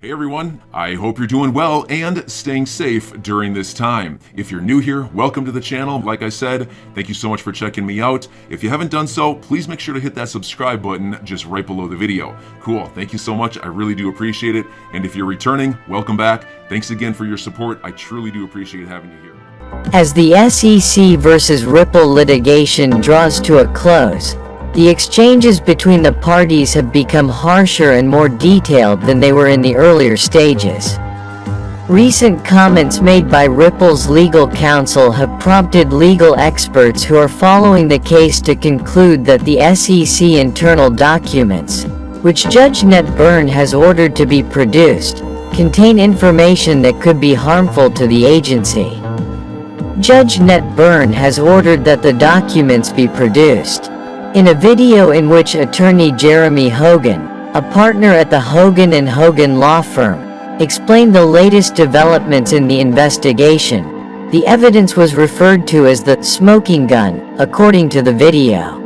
Hey everyone, I hope you're doing well and staying safe during this time. If you're new here, welcome to the channel. Like I said, thank you so much for checking me out. If you haven't done so, please make sure to hit that subscribe button just right below the video. Cool, thank you so much. I really do appreciate it. And if you're returning, welcome back. Thanks again for your support. I truly do appreciate having you here. As the SEC versus Ripple litigation draws to a close, the exchanges between the parties have become harsher and more detailed than they were in the earlier stages. Recent comments made by Ripple's legal counsel have prompted legal experts who are following the case to conclude that the SEC internal documents, which Judge Ned Byrne has ordered to be produced, contain information that could be harmful to the agency. Judge Ned Byrne has ordered that the documents be produced. In a video in which attorney Jeremy Hogan, a partner at the Hogan & Hogan law firm, explained the latest developments in the investigation, the evidence was referred to as the smoking gun, according to the video.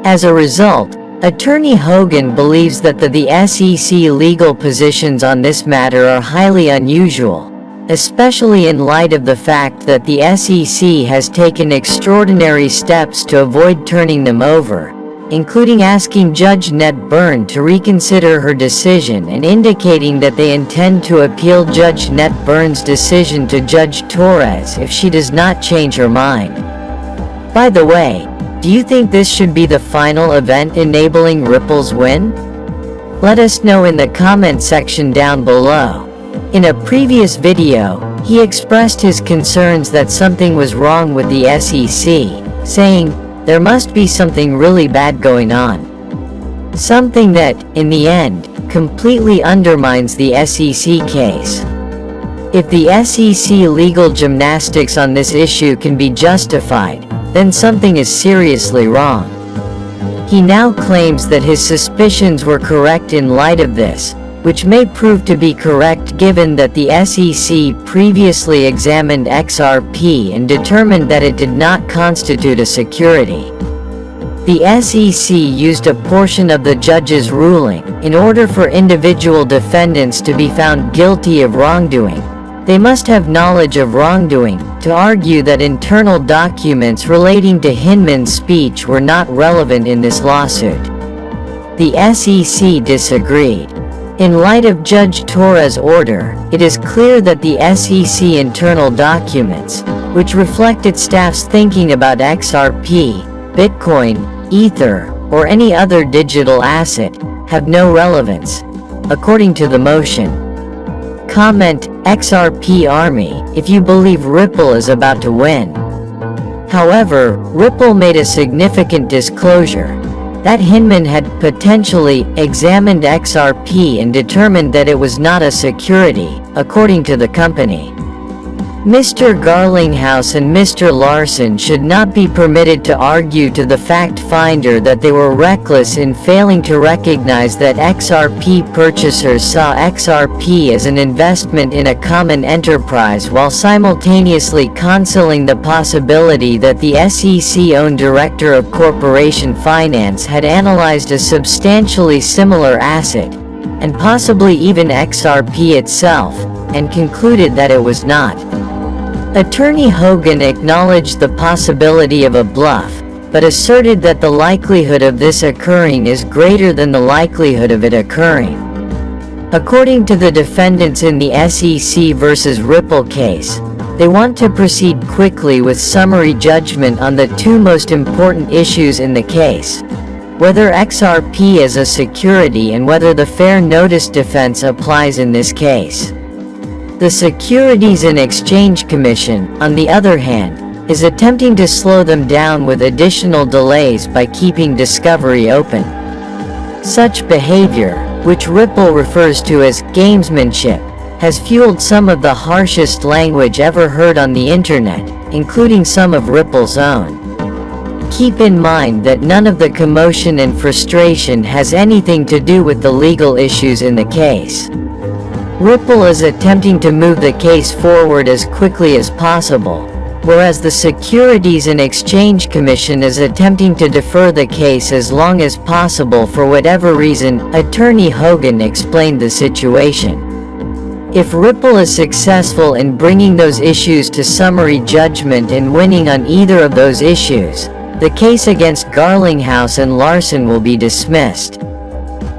As a result, attorney Hogan believes that the SEC legal positions on this matter are highly unusual, especially in light of the fact that the SEC has taken extraordinary steps to avoid turning them over, including asking Judge Ned Byrne to reconsider her decision and indicating that they intend to appeal Judge Ned Byrne's decision to Judge Torres if she does not change her mind. By the way, do you think this should be the final event enabling Ripple's win? Let us know in the comment section down below. In a previous video, he expressed his concerns that something was wrong with the SEC, saying, "There must be something really bad going on." Something that, in the end, completely undermines the SEC case. If the SEC legal gymnastics on this issue can be justified, then something is seriously wrong. He now claims that his suspicions were correct in light of this, which may prove to be correct given that the SEC previously examined XRP and determined that it did not constitute a security. The SEC used a portion of the judge's ruling in order for individual defendants to be found guilty of wrongdoing. They must have knowledge of wrongdoing to argue that internal documents relating to Hinman's speech were not relevant in this lawsuit. The SEC disagreed. In light of Judge Torres' order, it is clear that the SEC internal documents, which reflected staff's thinking about XRP, Bitcoin, Ether, or any other digital asset, have no relevance, according to the motion. Comment, XRP Army, if you believe Ripple is about to win. However, Ripple made a significant disclosure that Hinman had potentially examined XRP and determined that it was not a security, according to the company. Mr. Garlinghouse and Mr. Larson should not be permitted to argue to the fact finder that they were reckless in failing to recognize that XRP purchasers saw XRP as an investment in a common enterprise while simultaneously concealing the possibility that the SEC-owned Director of Corporation Finance had analyzed a substantially similar asset, and possibly even XRP itself, and concluded that it was not. Attorney Hogan acknowledged the possibility of a bluff, but asserted that the likelihood of this occurring is greater than the likelihood of it occurring. According to the defendants in the SEC versus Ripple case, they want to proceed quickly with summary judgment on the two most important issues in the case: whether XRP is a security and whether the fair notice defense applies in this case. The Securities and Exchange Commission, on the other hand, is attempting to slow them down with additional delays by keeping discovery open. Such behavior, which Ripple refers to as gamesmanship, has fueled some of the harshest language ever heard on the internet, including some of Ripple's own. Keep in mind that none of the commotion and frustration has anything to do with the legal issues in the case. Ripple is attempting to move the case forward as quickly as possible, whereas the Securities and Exchange Commission is attempting to defer the case as long as possible for whatever reason. Attorney Hogan explained the situation. If Ripple is successful in bringing those issues to summary judgment and winning on either of those issues, the case against Garlinghouse and Larsen will be dismissed.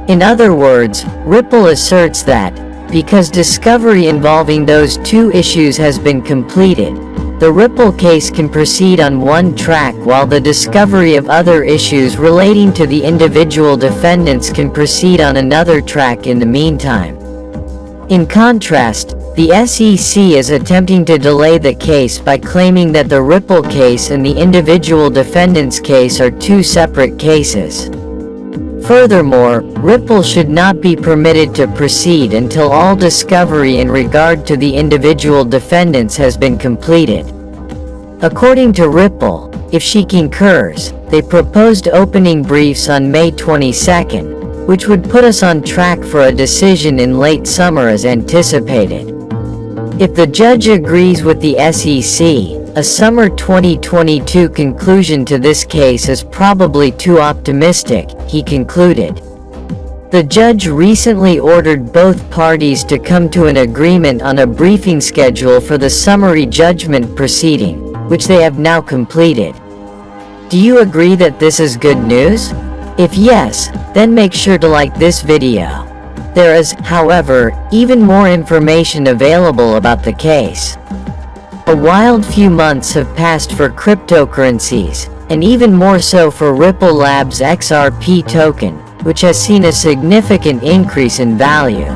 In other words, Ripple asserts that, because discovery involving those two issues has been completed, the Ripple case can proceed on one track while the discovery of other issues relating to the individual defendants can proceed on another track in the meantime. In contrast, the SEC is attempting to delay the case by claiming that the Ripple case and the individual defendants case are two separate cases. Furthermore, Ripple should not be permitted to proceed until all discovery in regard to the individual defendants has been completed. According to Ripple, if she concurs, they proposed opening briefs on May 22nd, which would put us on track for a decision in late summer as anticipated. If the judge agrees with the SEC, a summer 2022 conclusion to this case is probably too optimistic, he concluded. The judge recently ordered both parties to come to an agreement on a briefing schedule for the summary judgment proceeding, which they have now completed. Do you agree that this is good news? If yes, then make sure to like this video. There is, however, even more information available about the case. A wild few months have passed for cryptocurrencies, and even more so for Ripple Labs' XRP token, which has seen a significant increase in value.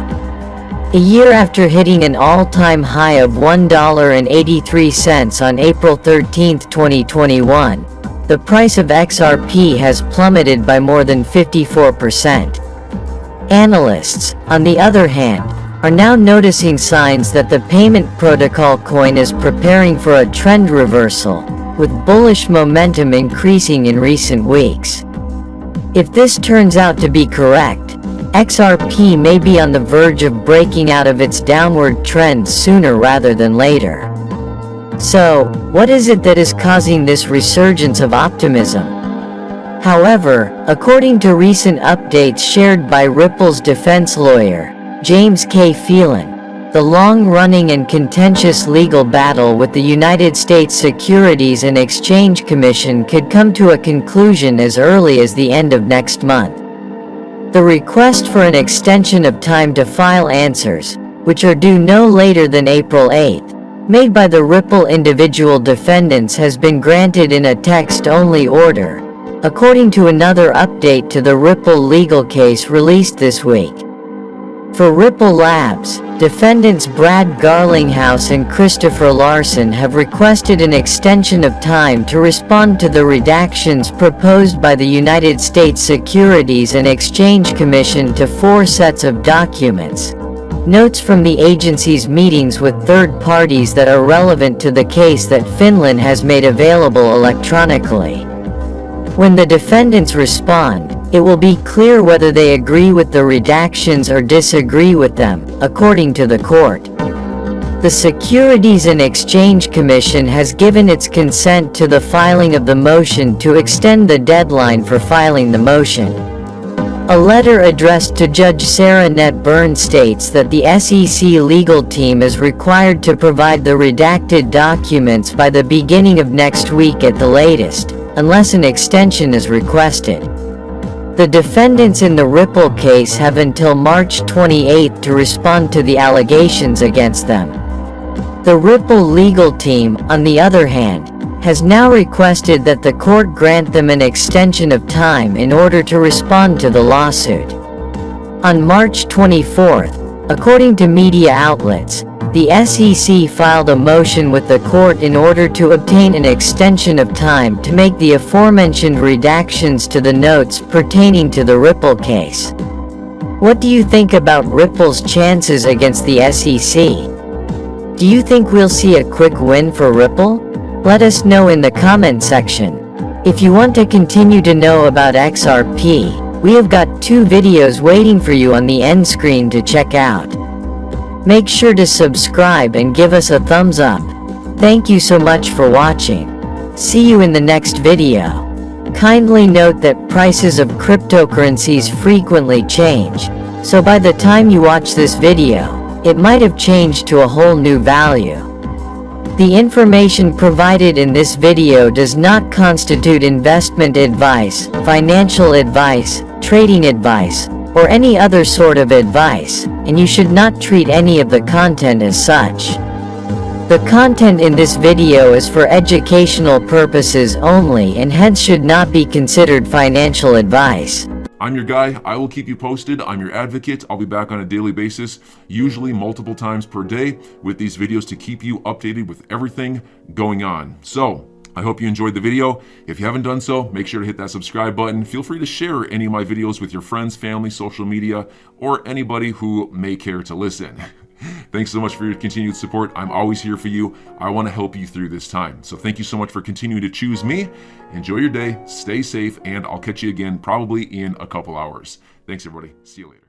A year after hitting an all-time high of $1.83 on April 13, 2021, the price of XRP has plummeted by more than 54%. Analysts, on the other hand, are now noticing signs that the payment protocol coin is preparing for a trend reversal, with bullish momentum increasing in recent weeks. If this turns out to be correct, XRP may be on the verge of breaking out of its downward trend sooner rather than later. So, what is it that is causing this resurgence of optimism? However, according to recent updates shared by Ripple's defense lawyer, James K. Phelan, the long-running and contentious legal battle with the United States Securities and Exchange Commission could come to a conclusion as early as the end of next month. The request for an extension of time to file answers, which are due no later than April 8th, made by the Ripple individual defendants has been granted in a text-only order, according to another update to the Ripple legal case released this week. For Ripple Labs, defendants Brad Garlinghouse and Christopher Larsen have requested an extension of time to respond to the redactions proposed by the United States Securities and Exchange Commission to 4 sets of documents. Notes from the agency's meetings with third parties that are relevant to the case that Finland has made available electronically. When the defendants respond, it will be clear whether they agree with the redactions or disagree with them, according to the court. The Securities and Exchange Commission has given its consent to the filing of the motion to extend the deadline for filing the motion. A letter addressed to Judge Sarah Net Byrne states that the SEC legal team is required to provide the redacted documents by the beginning of next week at the latest, unless an extension is requested. The defendants in the Ripple case have until March 28 to respond to the allegations against them. The Ripple legal team, on the other hand, has now requested that the court grant them an extension of time in order to respond to the lawsuit. On March 24, according to media outlets, the SEC filed a motion with the court in order to obtain an extension of time to make the aforementioned redactions to the notes pertaining to the Ripple case. What do you think about Ripple's chances against the SEC? Do you think we'll see a quick win for Ripple? Let us know in the comment section. If you want to continue to know about XRP, we have got 2 videos waiting for you on the end screen to check out. Make sure to subscribe and give us a thumbs up. Thank you so much for watching. See you in the next video. Kindly note that prices of cryptocurrencies frequently change, so by the time you watch this video, it might have changed to a whole new value. The information provided in this video does not constitute investment advice, financial advice, trading advice, or any other sort of advice, and you should not treat any of the content as such. The content in this video is for educational purposes only and hence should not be considered financial advice. I'm your guy. I will keep you posted. I'm your advocate. I'll be back on a daily basis, usually multiple times per day, with these videos to keep you updated with everything going on. So, I hope you enjoyed the video. If you haven't done so, make sure to hit that subscribe button. Feel free to share any of my videos with your friends, family, social media, or anybody who may care to listen. Thanks so much for your continued support. I'm always here for you. I want to help you through this time. So thank you so much for continuing to choose me. Enjoy your day, stay safe, and I'll catch you again probably in a couple hours. Thanks, everybody. See you later.